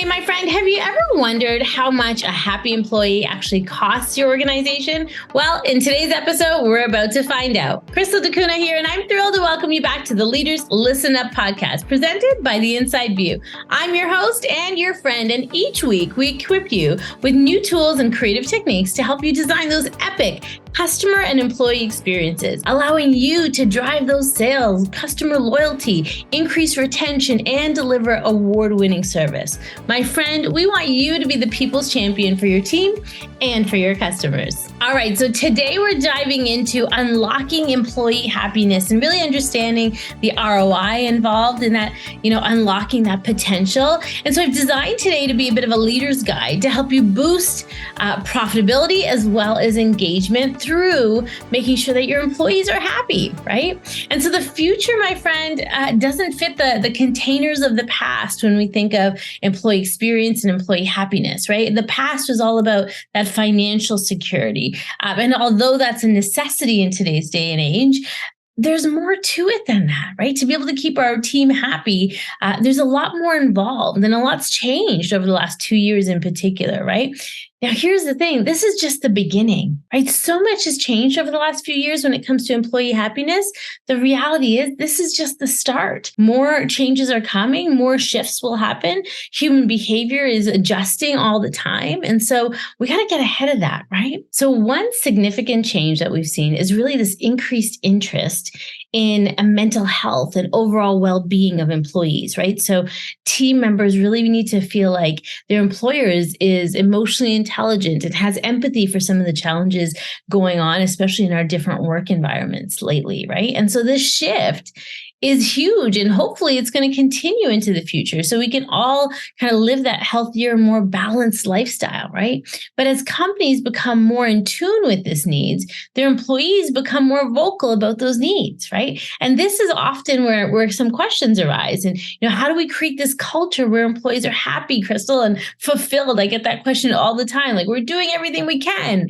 Hey, my friend, have you ever wondered how much a happy employee actually costs your organization? Well, in today's episode, we're about to find out. Crystal DeCuna here, and I'm thrilled to welcome you back to the Leaders Listen Up podcast, presented by The Inside View. I'm your host and your friend, and each week we equip you with new tools and creative techniques to help you design those epic customer and employee experiences, allowing you to drive those sales, customer loyalty, increase retention, and deliver award-winning service. My friend, we want you to be the people's champion for your team and for your customers. All right, so today we're diving into unlocking employee happiness and really understanding the ROI involved in that, unlocking that potential. And so I've designed today to be a bit of a leader's guide to help you boost profitability as well as engagement through making sure that your employees are happy, right? And so the future, my friend, doesn't fit the containers of the past when we think of employee experience and employee happiness, right? The past was all about that financial security. And although that's a necessity in today's day and age, there's more to it than that, right? To be able to keep our team happy, there's a lot more involved and a lot's changed over the last 2 years in particular, right? Now, here's the thing. This is just the beginning, right? So much has changed over the last few years when it comes to employee happiness. The reality is this is just the start. More changes are coming. More shifts will happen. Human behavior is adjusting all the time. And so we got to get ahead of that, right? So one significant change that we've seen is really this increased interest in mental health and overall well-being of employees, right? So team members really need to feel like their employer is emotionally intelligent and has empathy for some of the challenges going on, especially in our different work environments lately, right? And so this shift is huge, and hopefully it's going to continue into the future so we can all kind of live that healthier, more balanced lifestyle, right? But as companies become more in tune with this needs, their employees become more vocal about those needs, right? And this is often where some questions arise. And how do we create this culture where employees are happy, Crystal, and fulfilled? I get that question all the time. Like, we're doing everything we can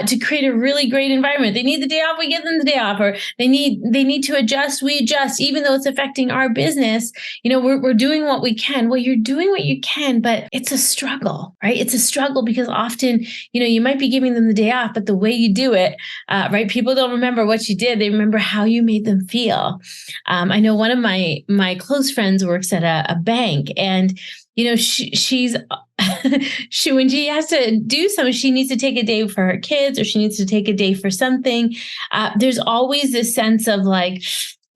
to create a really great environment. They need the day off, we give them the day off, or they need to adjust, we adjust. Even though it's affecting our business, we're doing what we can. Well, you're doing what you can, but it's a struggle, right? It's a struggle because often, you might be giving them the day off, but the way you do it, right? People don't remember what you did. They remember how you made them feel. I know one of my close friends works at a bank, and she's when she has to do something, she needs to take a day for her kids, or she needs to take a day for something. There's always this sense of like,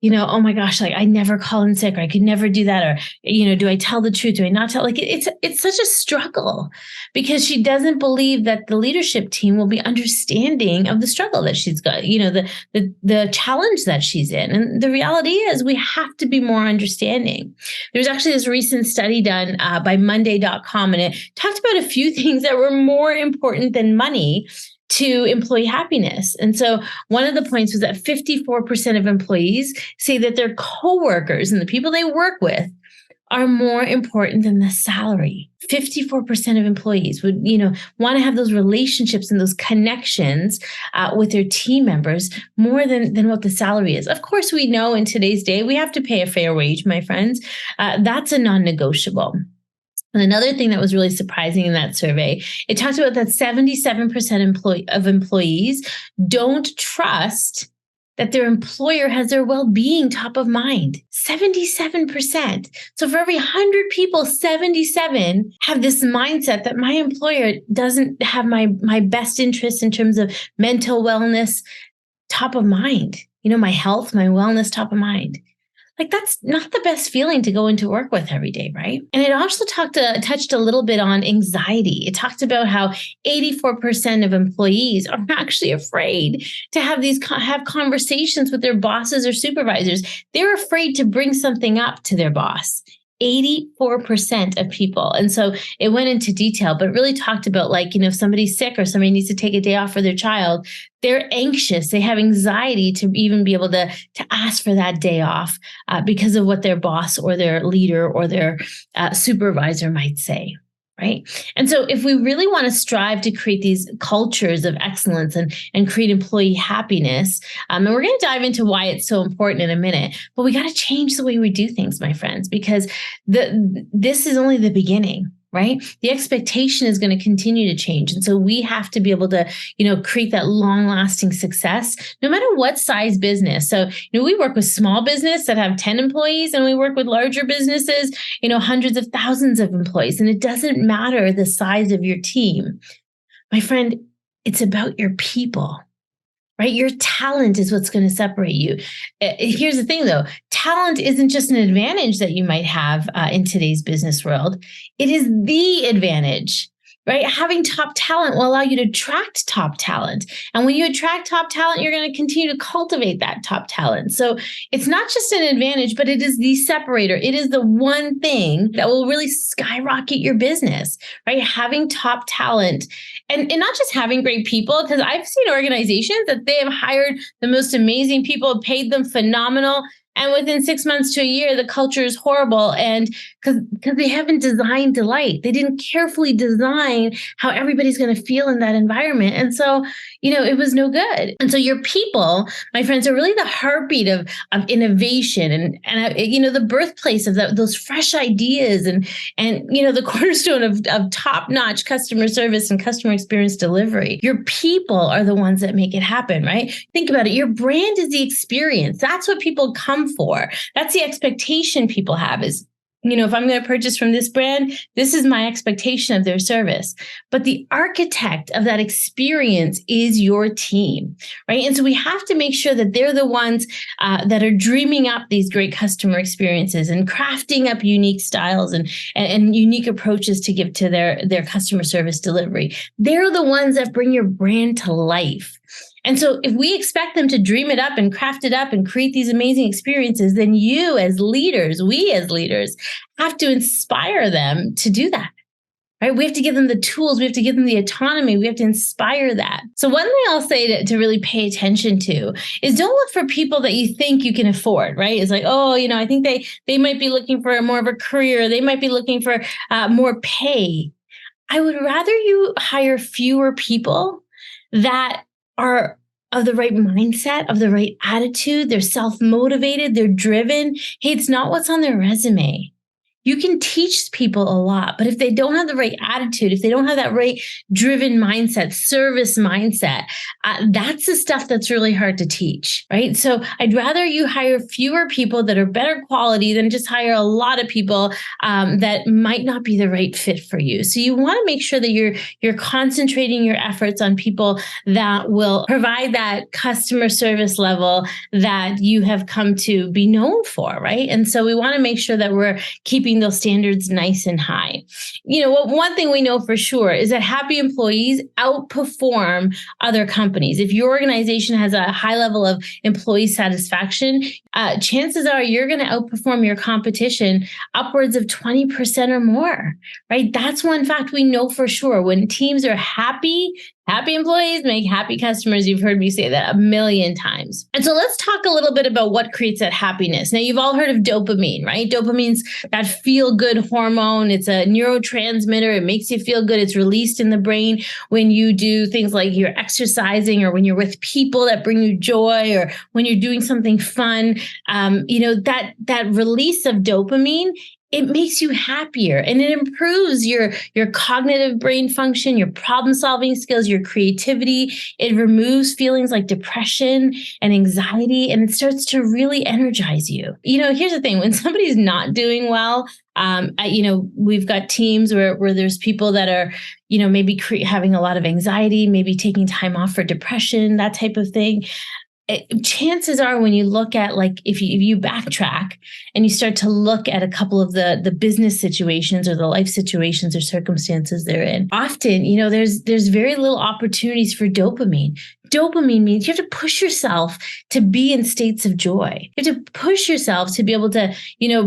oh my gosh, like I never call in sick, or I could never do that. Or, do I tell the truth? Do I not tell? Like it's such a struggle because she doesn't believe that the leadership team will be understanding of the struggle that she's got, the challenge that she's in. And the reality is we have to be more understanding. There's actually this recent study done by Monday.com, and it talked about a few things that were more important than money to employee happiness. And so one of the points was that 54% of employees say that their coworkers and the people they work with are more important than the salary. 54% of employees would, want to have those relationships and those connections with their team members more than what the salary is. Of course, we know in today's day, we have to pay a fair wage, my friends. That's a non-negotiable. And another thing that was really surprising in that survey, it talked about that 77% of employees don't trust that their employer has their well-being top of mind. 77%. So for every 100 people, 77 have this mindset that my employer doesn't have my best interest in terms of mental wellness top of mind. My health, my wellness top of mind. Like, that's not the best feeling to go into work with every day, right? And it also touched a little bit on anxiety. It talked about how 84% of employees are actually afraid to have conversations with their bosses or supervisors. They're afraid to bring something up to their boss. 84% of people. And so it went into detail, but really talked about if somebody's sick or somebody needs to take a day off for their child, they're anxious. They have anxiety to even be able to ask for that day off because of what their boss or their leader or their supervisor might say. Right. And so if we really want to strive to create these cultures of excellence and create employee happiness, and we're going to dive into why it's so important in a minute, but we got to change the way we do things, my friends, because this is only the beginning. right? The expectation is going to continue to change. And so we have to be able to, create that long lasting success, no matter what size business. So, we work with small business that have 10 employees, and we work with larger businesses, hundreds of thousands of employees. And it doesn't matter the size of your team. My friend, it's about your people. Right? Your talent is what's going to separate you. Here's the thing though, talent isn't just an advantage that you might have in today's business world. It is the advantage, right? Having top talent will allow you to attract top talent. And when you attract top talent, you're going to continue to cultivate that top talent. So it's not just an advantage, but it is the separator. It is the one thing that will really skyrocket your business, right? Having top talent and not just having great people, because I've seen organizations that they have hired the most amazing people, paid them phenomenal. And within 6 months to a year, the culture is horrible. And because they haven't designed delight, they didn't carefully design how everybody's going to feel in that environment. And so, it was no good. And so your people, my friends, are really the heartbeat of innovation and the birthplace of those fresh ideas and the cornerstone of top-notch customer service and customer experience delivery. Your people are the ones that make it happen, right? Think about it. Your brand is the experience. That's what people come for. That's the expectation people have is, if I'm going to purchase from this brand, this is my expectation of their service. But the architect of that experience is your team, right? And so we have to make sure that they're the ones that are dreaming up these great customer experiences and crafting up unique styles and unique approaches to give to their customer service delivery. They're the ones that bring your brand to life. And so if we expect them to dream it up and craft it up and create these amazing experiences, then we as leaders, have to inspire them to do that, right? We have to give them the tools. We have to give them the autonomy. We have to inspire that. So one thing I'll say to really pay attention to is don't look for people that you think you can afford, right? It's like, I think they might be looking for more of a career. They might be looking for more pay. I would rather you hire fewer people that are of the right mindset, of the right attitude. They're self-motivated. They're driven. Hey, it's not what's on their resume. You can teach people a lot, but if they don't have the right attitude, if they don't have that right driven mindset, service mindset, that's the stuff that's really hard to teach, right? So I'd rather you hire fewer people that are better quality than just hire a lot of people that might not be the right fit for you. So you want to make sure that you're concentrating your efforts on people that will provide that customer service level that you have come to be known for, right? And so we want to make sure that we're keeping those standards nice and high. One thing we know for sure is that happy employees outperform other companies. If your organization has a high level of employee satisfaction, chances are you're going to outperform your competition upwards of 20% or more, right? That's one fact we know for sure. When teams are happy employees make happy customers. You've heard me say that a million times. And so let's talk a little bit about what creates that happiness. Now, you've all heard of dopamine, right? Dopamine's that feel-good hormone. It's a neurotransmitter. It makes you feel good. It's released in the brain when you do things like you're exercising or when you're with people that bring you joy or when you're doing something fun. That release of dopamine, it makes you happier and it improves your cognitive brain function, your problem solving skills, your creativity. It removes feelings like depression and anxiety, and it starts to really energize you. Here's the thing, when somebody's not doing well, we've got teams where there's people that are, maybe having a lot of anxiety, maybe taking time off for depression, that type of thing. Chances are when you look at if you backtrack and you start to look at a couple of the business situations or the life situations or circumstances they're in, often, there's very little opportunities for dopamine. Dopamine means you have to push yourself to be in states of joy. You have to push yourself to be able to,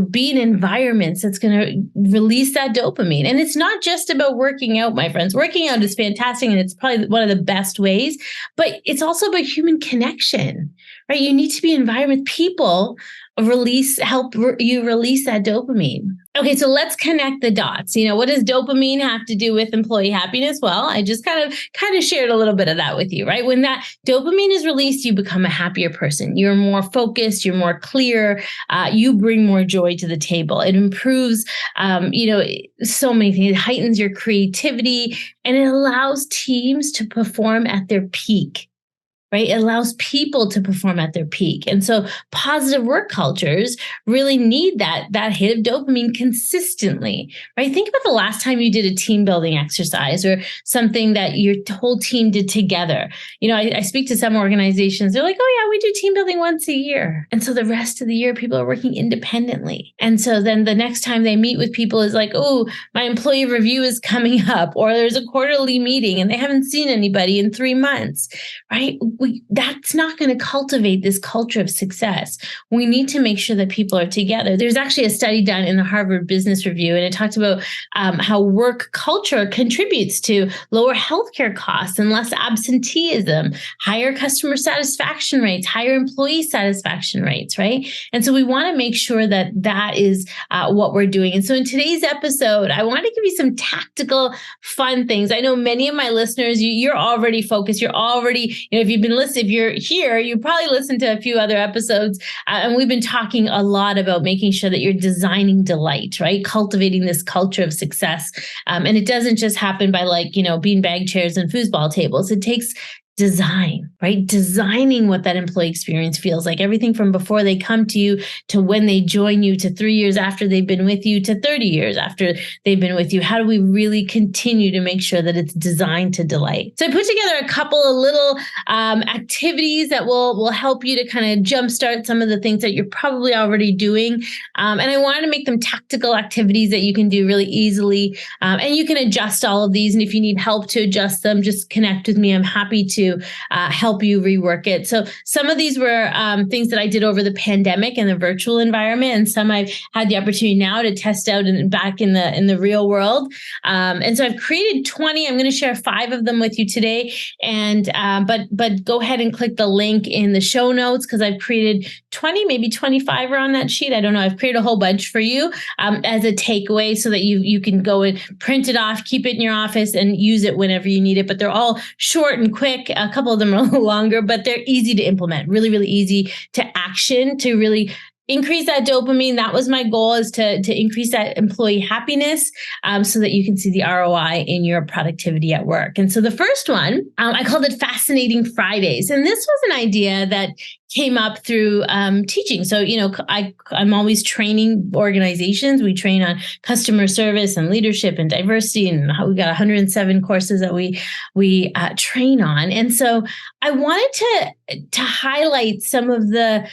be in environments that's going to release that dopamine. And it's not just about working out, my friends. Working out is fantastic and it's probably one of the best ways, but it's also about human connection, right? You need to be in environments, people help you release that dopamine. Okay, so let's connect the dots. What does dopamine have to do with employee happiness? Well, I just kind of shared a little bit of that with you, right? When that dopamine is released, you become a happier person. You're more focused. You're more clear. You bring more joy to the table. It improves, so many things. It heightens your creativity, and it allows teams to perform at their peak, right? It allows people to perform at their peak. And so positive work cultures really need that hit of dopamine consistently, right? Think about the last time you did a team building exercise or something that your whole team did together. I speak to some organizations, they're like, oh yeah, we do team building once a year. And so the rest of the year, people are working independently. And so then the next time they meet with people is like, oh, my employee review is coming up, or there's a quarterly meeting and they haven't seen anybody in 3 months, right? That's not going to cultivate this culture of success. We need to make sure that people are together. There's actually a study done in the Harvard Business Review, and it talks about how work culture contributes to lower healthcare costs and less absenteeism, higher customer satisfaction rates, higher employee satisfaction rates, right? And so we want to make sure that that is what we're doing. And so in today's episode, I want to give you some tactical, fun things. I know many of my listeners, you're already focused. You're already, if you've been listening, if you're here, you probably listened to a few other episodes, and we've been talking a lot about making sure that you're designing delight, right? Cultivating this culture of success. And it doesn't just happen by beanbag chairs and foosball tables. It takes design, right? Designing what that employee experience feels like, everything from before they come to you to when they join you, to 3 years after they've been with you, to 30 years after they've been with you. How do we really continue to make sure that it's designed to delight? So I put together a couple of little activities that will help you to kind of jumpstart some of the things that you're probably already doing. And I wanted to make them tactical activities that you can do really easily. And you can adjust all of these. And if you need help to adjust them, just connect with me. I'm happy to help you rework it. So some of these were things that I did over the pandemic in the virtual environment, and some I've had the opportunity now to test out and back in the real world. And so I've created 20. I'm going to share 5 of them with you today. And but go ahead and click the link in the show notes, because I've created 20, maybe 25 are on that sheet. I don't know. I've created a whole bunch for you as a takeaway, so that you can go and print it off, keep it in your office, and use it whenever you need it. But they're all short and quick. A couple of them are a little longer, but they're easy to implement, really, really easy to action, to really increase that dopamine. That was my goal, is to increase that employee happiness, so that you can see the ROI in your productivity at work. And so the first one, I called it Fascinating Fridays. And this was an idea that came up through teaching. So, I'm always training organizations. We train on customer service and leadership and diversity, and we got 107 courses that we train on. And so I wanted to highlight some of the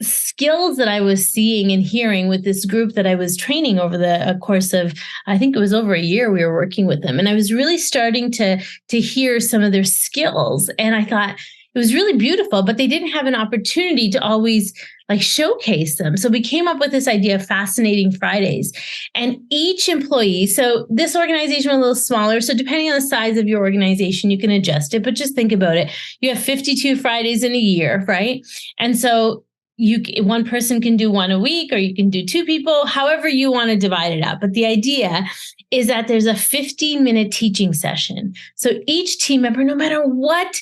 skills that I was seeing and hearing with this group that I was training over the course of, I think it was over a year we were working with them. And I was really starting to hear some of their skills. And I thought it was really beautiful, but they didn't have an opportunity to always showcase them. So we came up with this idea of Fascinating Fridays. And each employee, so this organization was a little smaller, so depending on the size of your organization, you can adjust it, but just think about it. You have 52 Fridays in a year, right? And so one person can do one a week, or you can do 2 people, however you want to divide it up. But the idea is that there's a 15-minute teaching session. So each team member, no matter what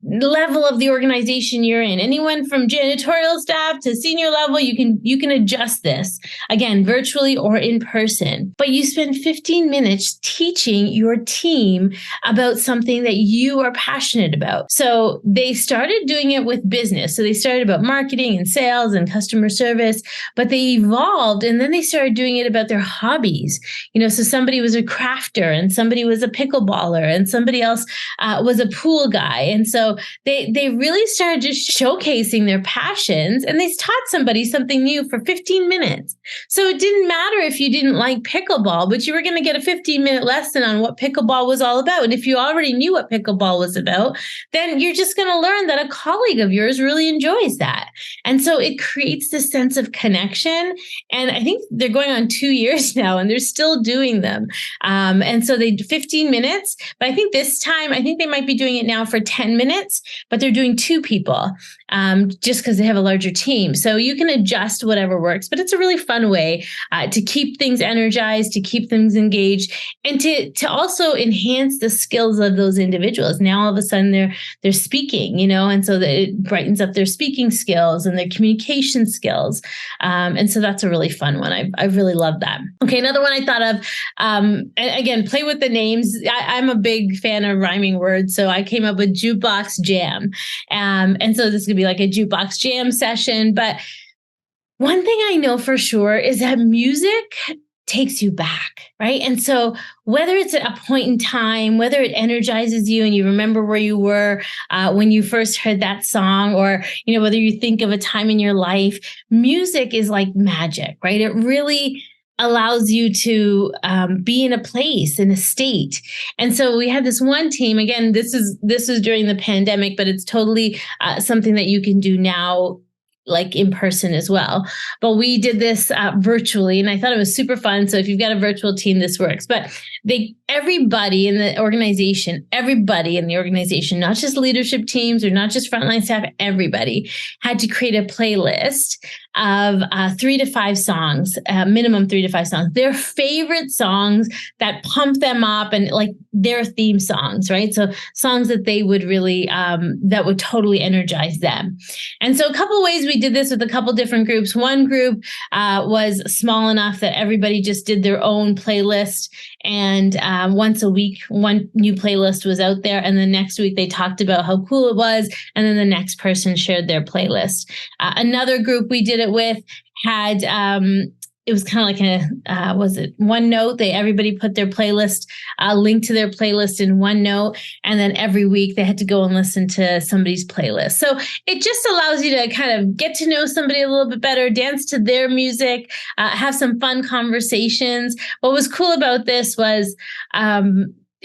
level of the organization you're in, anyone from janitorial staff to senior level, you can adjust this, again, virtually or in person. But you spend 15 minutes teaching your team about something that you are passionate about. So they started doing it with business. So they started about marketing and sales and customer service, but they evolved, and then they started doing it about their hobbies. So somebody was a crafter, and somebody was a pickleballer, and somebody else was a pool guy. And so they really started just showcasing their passions, and they taught somebody something new for 15 minutes. So it didn't matter if you didn't like pickleball, but you were going to get a 15-minute lesson on what pickleball was all about. And if you already knew what pickleball was about, then you're just going to learn that a colleague of yours really enjoys that. And so it creates this sense of connection. And I think they're going on 2 years now, and they're still doing them. And so they 15 minutes, but I think this time, I think they might be doing it now for 10 minutes. minutes, but they're doing 2 people just because they have a larger team. So you can adjust whatever works, but it's a really fun way to keep things energized, to keep things engaged, and to also enhance the skills of those individuals. Now all of a sudden they're speaking, and so that it brightens up their speaking skills and their communication skills. And so that's a really fun one. I really love that. Okay, another one I thought of, and again, play with the names. I'm a big fan of rhyming words, so I came up with jukebox jam. And so this could be like a jukebox jam session. But one thing I know for sure is that music takes you back, right? And so whether it's at a point in time, whether it energizes you and you remember where you were when you first heard that song, or, whether you think of a time in your life, music is like magic, right? It really allows you to be in a place, in a state. And so we had this one team, again, this was during the pandemic, but it's totally something that you can do now, like in person as well. But we did this virtually, and I thought it was super fun. So if you've got a virtual team, this works. But everybody in the organization, not just leadership teams or not just frontline staff, everybody had to create a playlist of 3 to 5 songs, minimum 3 to 5 songs, their favorite songs that pump them up, and like their theme songs, right? So songs that they would really, that would totally energize them. And so a couple of ways we did this with a couple different groups. One group was small enough that everybody just did their own playlist, and once a week, one new playlist was out there, and the next week they talked about how cool it was, and then the next person shared their playlist. Another group we did it with had it was kind of like was it OneNote? Everybody put their playlist, link to their playlist in OneNote, and then every week they had to go and listen to somebody's playlist. So it just allows you to kind of get to know somebody a little bit better, dance to their music, have some fun conversations. What was cool about this was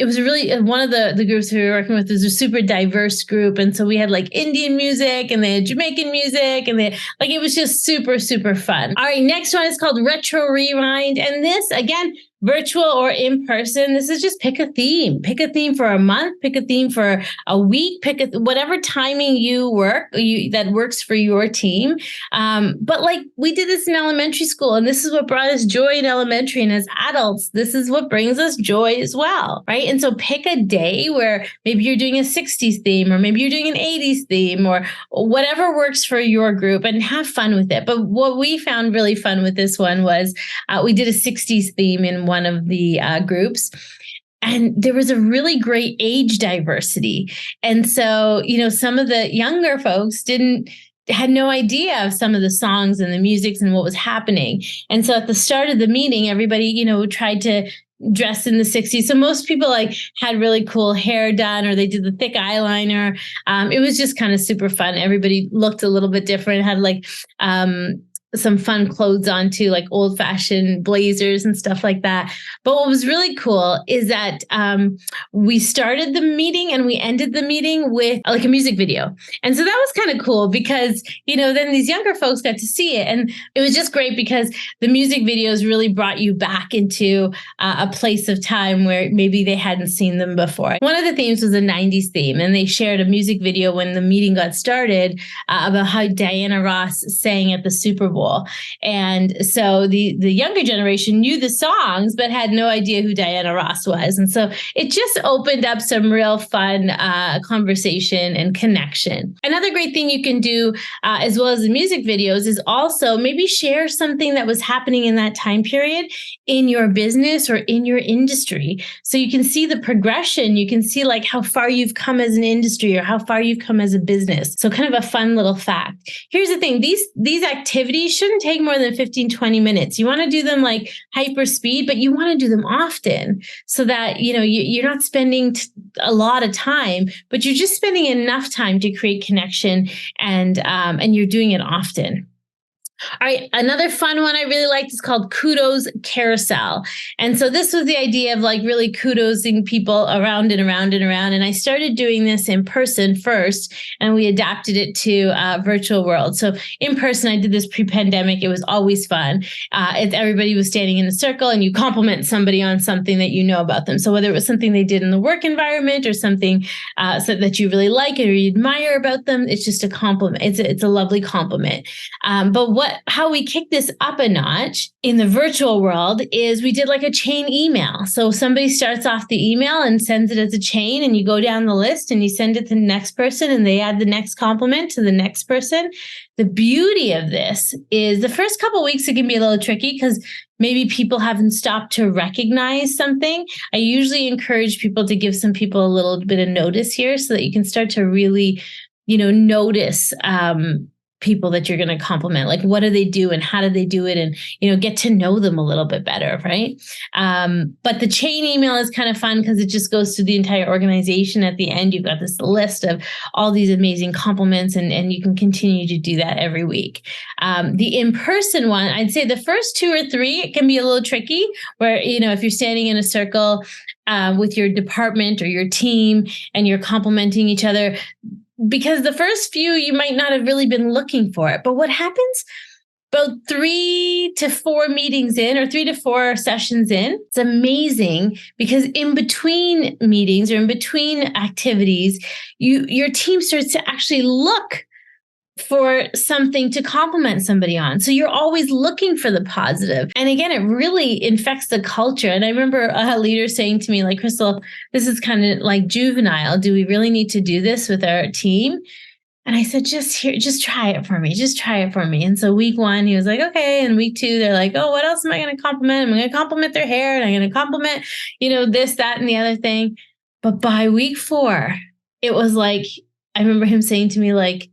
it was really one of the groups we were working with was a super diverse group. And so we had like Indian music, and they had Jamaican music, and it was just super, super fun. All right, next one is called Retro Rewind. And this, again, virtual or in person, this is just pick a theme. Pick a theme for a month, pick a theme for a week, whatever timing that works for your team. But like we did this in elementary school, and this is what brought us joy in elementary. And as adults, this is what brings us joy as well, right? And so pick a day where maybe you're doing a 60s theme, or maybe you're doing an 80s theme, or whatever works for your group, and have fun with it. But what we found really fun with this one was we did a 60s theme in one of the groups. And there was a really great age diversity. And so, some of the younger folks had no idea of some of the songs and the musics and what was happening. And so at the start of the meeting, everybody, tried to dress in the 60s. So most people had really cool hair done, or they did the thick eyeliner. It was just kind of super fun. Everybody looked a little bit different, had some fun clothes on too, like old fashioned blazers and stuff like that. But what was really cool is that we started the meeting and we ended the meeting with like a music video. And so that was kind of cool because, then these younger folks got to see it. And it was just great because the music videos really brought you back into a place of time where maybe they hadn't seen them before. One of the themes was a 90s theme, and they shared a music video when the meeting got started about how Diana Ross sang at the Super Bowl. And so the younger generation knew the songs, but had no idea who Diana Ross was. And so it just opened up some real fun conversation and connection. Another great thing you can do, as well as the music videos, is also maybe share something that was happening in that time period in your business or in your industry. So you can see the progression. You can see how far you've come as an industry or how far you've come as a business. So kind of a fun little fact. Here's the thing. These activities shouldn't take more than 15, 20 minutes. You want to do them like hyper speed, but you want to do them often so that, you're not spending a lot of time, but you're just spending enough time to create connection, and you're doing it often. All right, another fun one I really liked is called Kudos Carousel. And so this was the idea of like really kudosing people around and around and around. And I started doing this in person first, and we adapted it to virtual world. So in person, I did this pre-pandemic. It was always fun. Everybody was standing in a circle, and you compliment somebody on something that you know about them. So whether it was something they did in the work environment or something so that you really like or you admire about them, it's just a compliment. It's a lovely compliment. But how we kick this up a notch in the virtual world is we did like a chain email. So somebody starts off the email and sends it as a chain, and you go down the list and you send it to the next person, and they add the next compliment to the next person. The beauty of this is the first couple of weeks, it can be a little tricky because maybe people haven't stopped to recognize something. I usually encourage people to give some people a little bit of notice here so that you can start to really, notice people that you're going to compliment. Like, what do they do and how do they do it? And, get to know them a little bit better, right? But the chain email is kind of fun because it just goes through the entire organization. At the end, you've got this list of all these amazing compliments, and you can continue to do that every week. The in-person one, I'd say the first 2 or 3, it can be a little tricky where, if you're standing in a circle with your department or your team and you're complimenting each other, because the first few, you might not have really been looking for it. But what happens about 3 to 4 meetings in, or 3 to 4 sessions in, it's amazing because in between meetings or in between activities, your team starts to actually look for something to compliment somebody on. So you're always looking for the positive. And again, it really infects the culture. And I remember a leader saying to me, like, Crystal, this is kind of like juvenile. Do we really need to do this with our team? And I said, just try it for me. Just try it for me. And so week 1, he was like, okay. And week 2, they're like, oh, what else am I going to compliment? I'm going to compliment their hair, and I'm going to compliment, this, that, and the other thing. But by week 4, it was like, I remember him saying to me, like,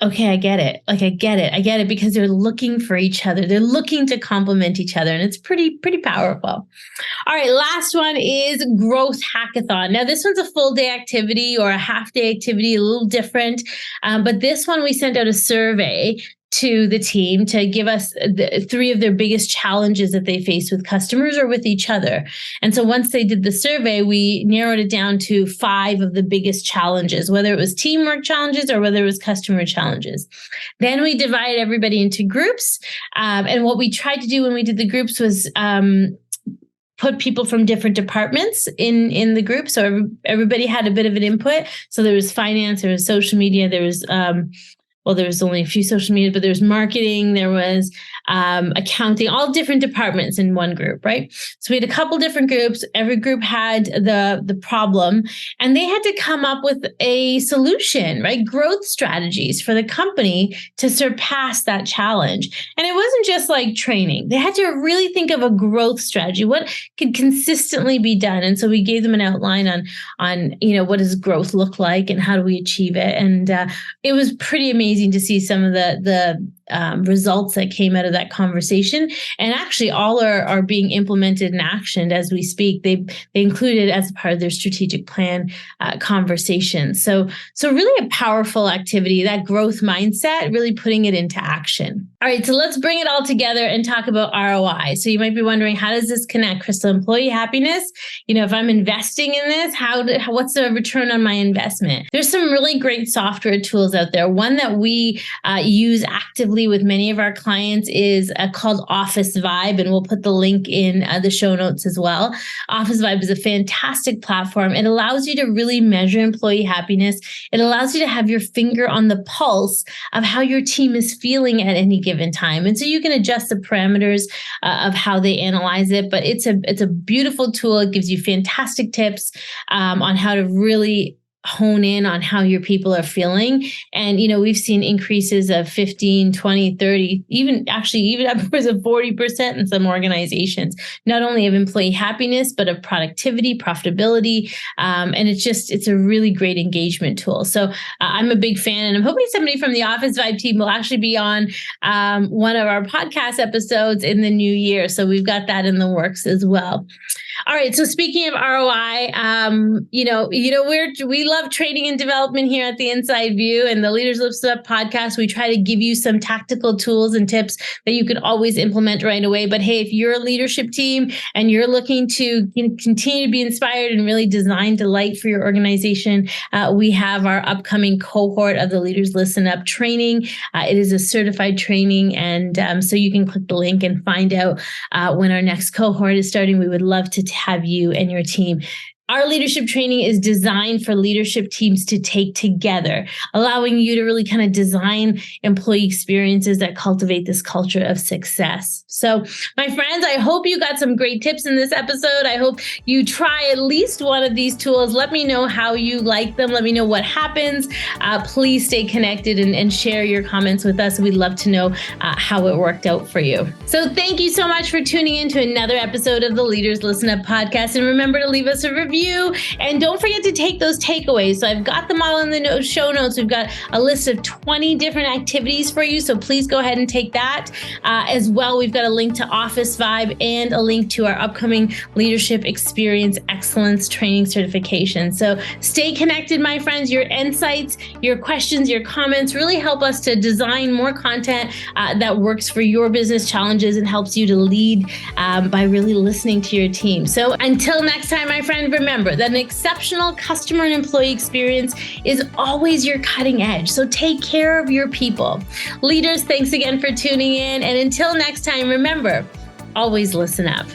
okay, I get it. Like, I get it because they're looking for each other. They're looking to compliment each other. And it's pretty powerful. All right. Last one is growth hackathon. Now, this one's a full day activity or a half day activity, a little different. But this one, we sent out a survey to the team to give us 3 of their biggest challenges that they face with customers or with each other. And so once they did the survey, we narrowed it down to 5 of the biggest challenges, whether it was teamwork challenges or whether it was customer challenges. Then we divided everybody into groups. And what we tried to do when we did the groups was put people from different departments in the group. So everybody had a bit of an input. So there was finance, there was social media, there was there was only a few social media, but there was marketing, there was accounting, all different departments in one group, right? So we had a couple different groups. Every group had the problem, and they had to come up with a solution, right? Growth strategies for the company to surpass that challenge. And it wasn't just like training. They had to really think of a growth strategy. What could consistently be done? And so we gave them an outline on what does growth look like and how do we achieve it? And it was pretty amazing to see some of the results that came out of that conversation. And actually all are being implemented and actioned as we speak. They included as part of their strategic plan conversation. So really a powerful activity, that growth mindset, really putting it into action. All right, so let's bring it all together and talk about ROI. So you might be wondering, how does this connect, Crystal? Employee happiness? If I'm investing in this, what's the return on my investment? There's some really great software tools out there. One that we use actively with many of our clients is called Office Vibe, and we'll put the link in the show notes as well. Office Vibe is a fantastic platform. It allows you to really measure employee happiness. It allows you to have your finger on the pulse of how your team is feeling at any given time. And so you can adjust the parameters of how they analyze it, but it's a beautiful tool. It gives you fantastic tips on how to really hone in on how your people are feeling. And, we've seen increases of 15, 20, 30, even upwards of 40% in some organizations, not only of employee happiness, but of productivity, profitability. And it's a really great engagement tool. So I'm a big fan, and I'm hoping somebody from the Office Vibe team will actually be on one of our podcast episodes in the new year. So we've got that in the works as well. All right. So speaking of ROI, we love training and development here at the Inside View, and the Leaders Lift Up podcast. We try to give you some tactical tools and tips that you can always implement right away. But hey, if you're a leadership team and you're looking to continue to be inspired and really design delight for your organization, we have our upcoming cohort of the Leaders Listen Up training. It is a certified training, and so you can click the link and find out when our next cohort is starting. We would love to have you and your team. Our leadership training is designed for leadership teams to take together, allowing you to really kind of design employee experiences that cultivate this culture of success. So, my friends, I hope you got some great tips in this episode. I hope you try at least one of these tools. Let me know how you like them. Let me know what happens. Please stay connected and share your comments with us. We'd love to know how it worked out for you. So, thank you so much for tuning in to another episode of the Leaders Listen Up podcast. And remember to leave us a review. And don't forget to take those takeaways. So I've got them all in the show notes. We've got a list of 20 different activities for you. So please go ahead and take that. As well, we've got a link to Office Vibe and a link to our upcoming Leadership Experience Excellence Training Certification. So stay connected, my friends. Your insights, your questions, your comments really help us to design more content that works for your business challenges and helps you to lead by really listening to your team. So until next time, my friend, remember that an exceptional customer and employee experience is always your cutting edge. So take care of your people. Leaders, thanks again for tuning in. And until next time, remember, always listen up.